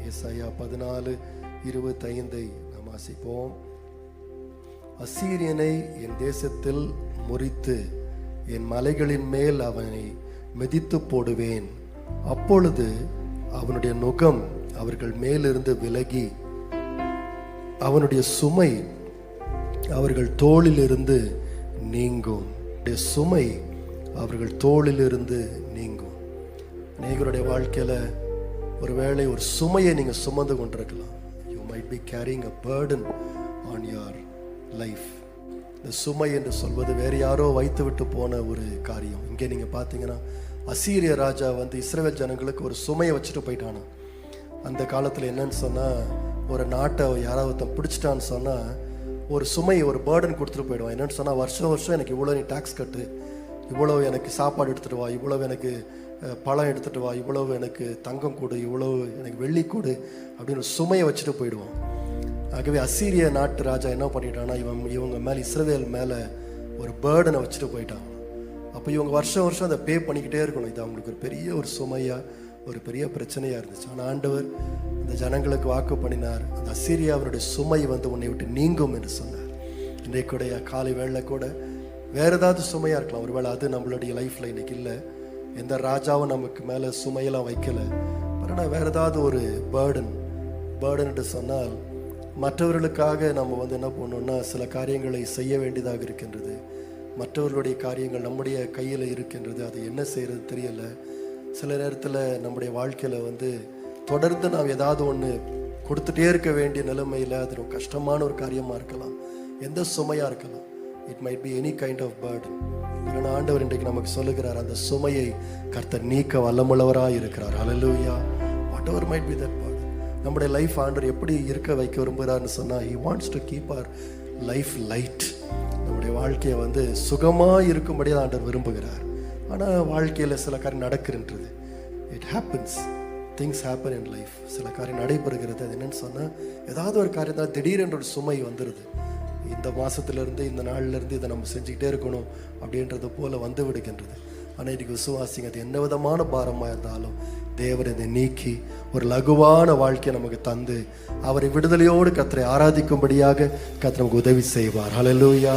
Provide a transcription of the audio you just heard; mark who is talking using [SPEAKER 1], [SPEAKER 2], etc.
[SPEAKER 1] ஏசாயா 14:25 நாம் வாசிப்போம். அசீரியனை என் தேசத்தில் முறித்து என் மலைகளின் மேல் அவனை மிதித்து போடுவேன். அப்பொழுது அவனுடைய நுகம் அவர்கள் மேலிருந்து விலகி அவனுடைய சுமை அவர்கள் தோளிலிருந்து நீங்கும். சுமை அவர்கள் தோளிலிருந்து நீங்கும். அநேகருடைய வாழ்க்கையில ஒருவேளை ஒரு சுமையை நீங்க சுமந்து கொண்டிருக்கலாம். You might be carrying a burden on your life. இந்த சுமை என்று சொல்வது வேற யாரோ வைத்து விட்டு போன ஒரு காரியம். இங்கே நீங்க பார்த்தீங்கன்னா அசீரிய ராஜா இஸ்ரவேல் ஜனங்களுக்கு ஒரு சுமையை வச்சுட்டு போயிட்டானா. அந்த காலத்தில் என்னன்னு சொன்னால், ஒரு நாட்டை யாராவது பிடிச்சிட்டான்னு சொன்னால் ஒரு சுமை, ஒரு பேர்டன் கொடுத்துட்டு போயிடுவான். என்னன்னு சொன்னால், வருஷம் வருஷம் எனக்கு இவ்வளோ நீ டேக்ஸ் கட்டு, இவ்வளவு எனக்கு சாப்பாடு எடுத்துகிட்டு வா, இவ்வளவு எனக்கு பழம் எடுத்துகிட்டு வா, இவ்வளவு எனக்கு தங்கம் கொடு, இவ்வளவு எனக்கு வெள்ளி கொடு அப்படின்னு ஒரு சுமையை வச்சுட்டு போயிடுவான். ஆகவே அசீரிய நாட்டு ராஜா என்ன பண்ணிட்டான்னா, இவங்க மேலே இஸ்ரவேல் மேலே ஒரு பேர்டனை வச்சுட்டு போயிட்டான். அப்போ இவங்க வருஷம் வருஷம் அதை பே பண்ணிக்கிட்டே இருக்கணும். இது அவங்களுக்கு ஒரு பெரிய ஒரு சுமையாக, ஒரு பெரிய பிரச்சனையாக இருந்துச்சு. ஆனால் ஆண்டவர் அந்த ஜனங்களுக்கு வாக்கு பண்ணினார், அந்த அசீரியாவுடைய சுமை உன்னை விட்டு நீங்கும் என்று சொன்னார். இன்றைக்குடைய காலை வேளை கூட வேறு ஏதாவது சுமையாக இருக்கலாம். ஒருவேளை அது நம்மளுடைய லைஃப்பில் இன்னைக்கு இல்லை, எந்த ராஜாவும் நமக்கு மேலே சுமையெல்லாம் வைக்கலை. ஆனால் வேறு ஏதாவது ஒரு பேர்டன் என்று சொன்னால், மற்றவர்களுக்காக நம்ம என்ன பண்ணணும்னா சில காரியங்களை செய்ய வேண்டியதாக இருக்கின்றது. மற்றவர்களுடைய காரியங்கள் நம்முடைய கையில் இருக்கின்றது. அது என்ன செய்கிறது தெரியல. சில நேரத்தில் நம்முடைய வாழ்க்கையில் தொடர்ந்து நாம் ஏதாவது ஒன்று கொடுத்துட்டே இருக்க வேண்டிய நிலைமையில் அது ஒரு கஷ்டமான ஒரு காரியமாக இருக்கலாம், எந்த சுமையாக இருக்கலாம். It might be any kind of burden. ஆனால் ஆண்டவர் இன்றைக்கு நமக்கு சொல்லுகிறார், அந்த சுமையை கர்த்தர் நீக்க வல்லமுள்ளவராக இருக்கிறார். Hallelujah. Whatever might be that burden. நம்முடைய லைஃப் ஆண்டவர் எப்படி இருக்க வைக்க விரும்புகிறார்னு சொன்னால், he wants to keep our life light. நம்முடைய வாழ்க்கையை சுகமாக இருக்கும்படி ஆண்டவர் விரும்புகிறார். ஆனால் வாழ்க்கையில் சில காரியம் நடக்குன்றது, it happens, things happen in life. சில காரியம் நடைபெறுகிறது. அது என்னன்னு சொன்னால், ஏதாவது ஒரு காரியம் தான் திடீரென்ற ஒரு சுமை வந்துடுது. இந்த மாதத்துலேருந்து இந்த நாள்லேருந்து இதை நம்ம செஞ்சுக்கிட்டே இருக்கணும் அப்படின்றது போல் வந்து விடுகின்றது. ஆனால் இன்றைக்கு விசுவாசிங்க, அது என்ன விதமான பாரமாக இருந்தாலும் தேவர் இதை நீக்கி ஒரு லகுவான வாழ்க்கையை நமக்கு தந்து அவரை விடுதலையோடு கர்த்தரை ஆராதிக்கும்படியாக கர்த்தர் நமக்கு உதவி செய்வார். ஹல்லேலூயா.